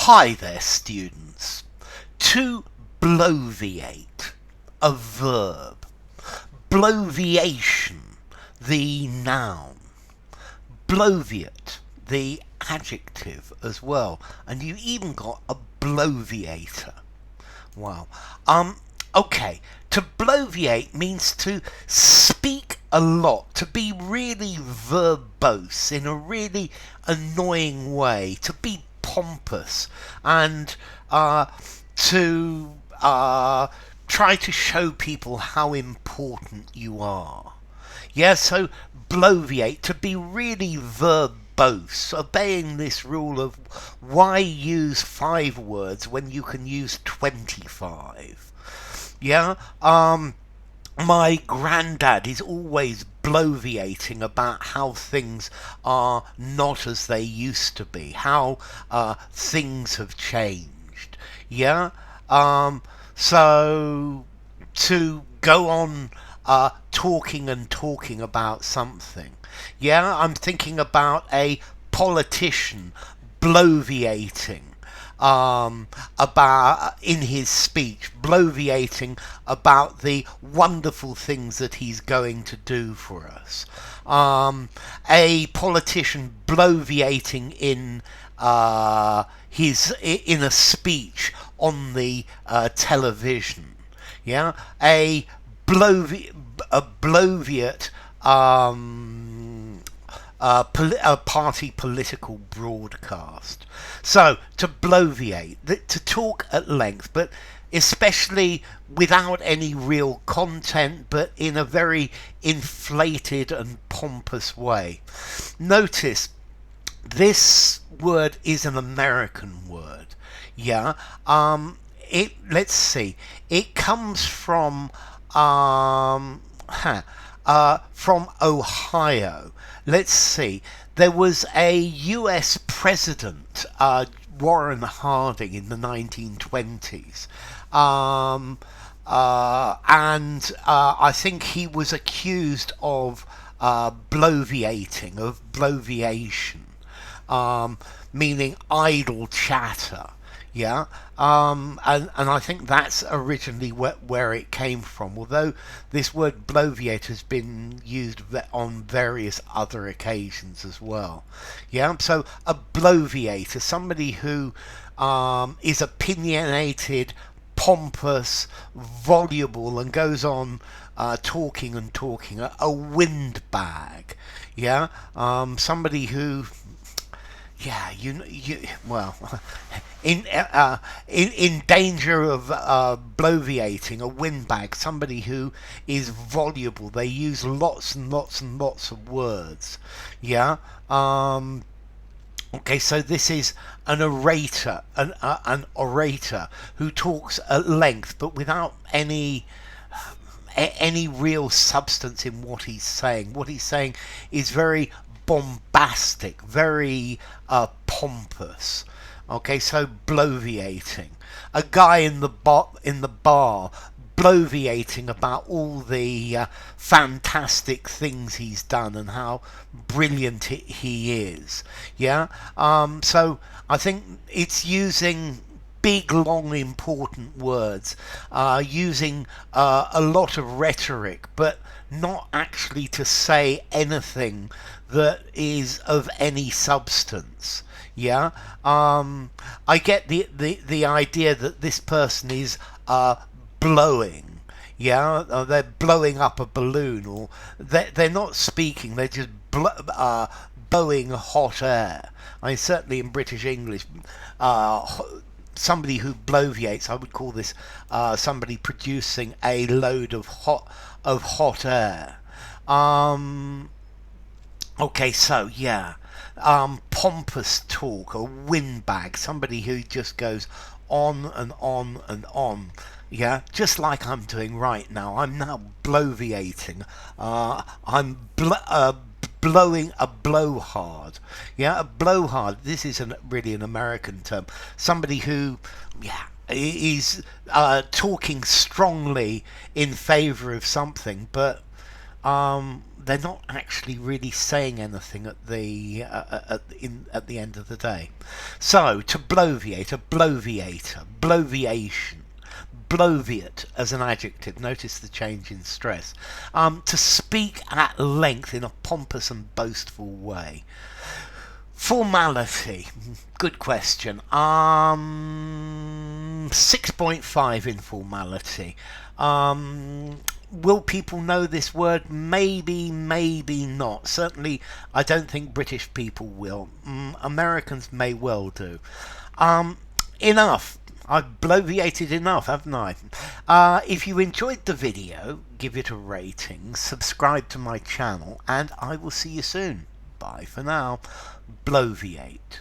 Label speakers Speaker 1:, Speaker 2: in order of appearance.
Speaker 1: Hi there, students. To bloviate, a verb. Bloviation, the noun. Bloviate, the adjective as well. And you even got a bloviator. Wow. Okay. To bloviate means to speak a lot, to be really verbose in a really annoying way, to be pompous, and to try to show people how important you are. Yeah, so bloviate, to be really verbose, obeying this rule of why use 5 words when you can use 25. Yeah, my granddad is always bloviating about how things are not as they used to be, how things have changed. Yeah, so to go on talking and talking about something. Yeah, I'm thinking about a politician bloviating about in his speech, bloviating about the wonderful things that he's going to do for us. A politician bloviating in a speech on the television. Yeah, a bloviate a party political broadcast. So, to bloviate, to talk at length, but especially without any real content, but in a very inflated and pompous way. Notice, this word is an American word. Yeah. Let's see. It comes from Ohio. Let's see. There was a US president, Warren Harding, in the 1920s. And I think he was accused of bloviating, of bloviation, meaning idle chatter. Yeah, and I think that's originally where it came from, although this word bloviate has been used on various other occasions as well. Yeah, so a bloviator, somebody who is opinionated, pompous, voluble, and goes on talking and talking, a windbag. Yeah, somebody who, yeah, well, in danger of bloviating, a windbag, somebody who is voluble. They use lots and lots and lots of words. Yeah. Okay, so this is an orator, an orator who talks at length, but without any real substance in what he's saying. What he's saying is very bombastic, very pompous. Okay, so bloviating. A guy in the bar bloviating about all the fantastic things he's done and how brilliant he is. Yeah. So I think it's using big, long, important words, using a lot of rhetoric, but not actually to say anything that is of any substance. Yeah, I get the idea that this person is blowing. Yeah, they're blowing up a balloon, or they're not speaking. They're just blowing hot air. I mean, certainly in British English, somebody who bloviates, I would call this somebody producing a load of hot air. Okay, so yeah. Pompous talk, a windbag, somebody who just goes on and on and on. Yeah, just like I'm doing right now. I'm now bloviating. I'm blowing a blowhard. Yeah, a blowhard. This is really an American term. Somebody who, yeah, is talking strongly in favour of something, but they're not actually really saying anything at the at the end of the day. So to bloviate, a bloviator, bloviation, bloviate as an adjective. Notice the change in stress. To speak at length in a pompous and boastful way. Formality. Good question. 6.5 in formality. Will people know this word? Maybe, maybe not. Certainly, I don't think British people will. Americans may well do. Enough. I've bloviated enough, haven't I? If you enjoyed the video, give it a rating, subscribe to my channel, and I will see you soon. Bye for now. Bloviate.